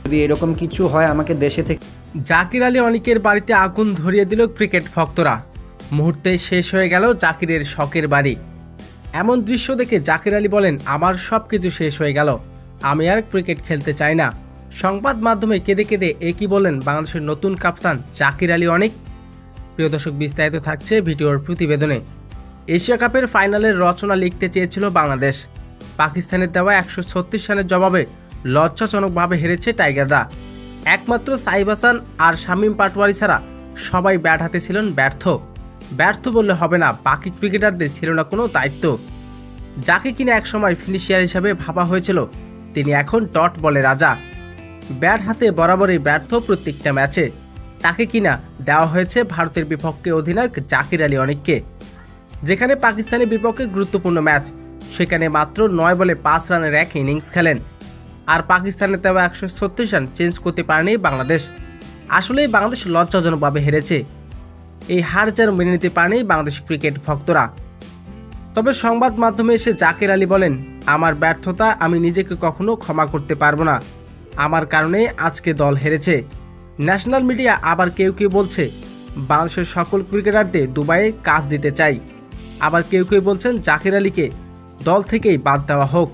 যদি এরকম কিছু হয় আমাকে দেশে থেকে। জাকির আলী অনিকের বাড়িতে আগুন ধরিয়ে দিল ক্রিকেট ভক্তরা। মুহূর্তে শেষ হয়ে গেল জাকিরের শখের বাড়ি। এমন দৃশ্য দেখে জাকির আলী বলেন, আমার সব কিছু শেষ হয়ে গেল, আমি আর ক্রিকেট খেলতে চাই না। সংবাদ মাধ্যমে কেঁদে কেঁদে একই বলেন বাংলাদেশের নতুন কাপ্তান জাকির আলী অনিক। প্রিয় দর্শক, বিস্তারিত থাকছে ভিডিওর প্রতিবেদনে। এশিয়া কাপের ফাইনালের রচনা লিখতে চেয়েছিল বাংলাদেশ। পাকিস্তানের দেওয়া 136 রানের জবাবে লজ্জাজনকভাবে হেরেছে টাইগাররা। একমাত্র সাইব হাসান আর শামীম পাটোয়ারি ছাড়া সবাই ব্যাট হাতে ছিলেন ব্যর্থ বললে হবে না, বাকি ক্রিকেটারদের ছিল না কোনো দায়িত্ব। যাকে কিনা একসময় ফিনিশিয়ার হিসাবে ভাবা হয়েছিল, তিনি এখন ডট বলে রাজা। ব্যাট হাতে বরাবরই ব্যর্থ প্রত্যেকটা ম্যাচে। তাকে কিনা দেওয়া হয়েছে ভারতের বিপক্ষে অধিনায়ক জাকির আলী অনিককে। যেখানে পাকিস্তানের বিপক্ষে গুরুত্বপূর্ণ ম্যাচ, সেখানে মাত্র 9 বলে 5 রানের এক ইনিংস খেলেন। আর পাকিস্তানের দেওয়া 136 রান চেঞ্জ করতে পারেনি বাংলাদেশ। আসলেই বাংলাদেশ লজ্জাজনকভাবে হেরেছে। এই হার যেন মেনে নিতে পারেনি বাংলাদেশ ক্রিকেট ভক্তরা। তবে সংবাদ মাধ্যমে এসে জাকির আলী বলেন, আমার ব্যর্থতা আমি নিজেকে কখনো ক্ষমা করতে পারবো না, আমার কারণে আজকে দল হেরেছে। ন্যাশনাল মিডিয়া আবার কেউ কেউ বলছে বাংলাদেশের সকল ক্রিকেটারদের দুবাইয়ে কাজ দিতে চাই। আবার কেউ কেউ বলছেন জাকির আলীকে দল থেকেই বাদ দেওয়া হোক।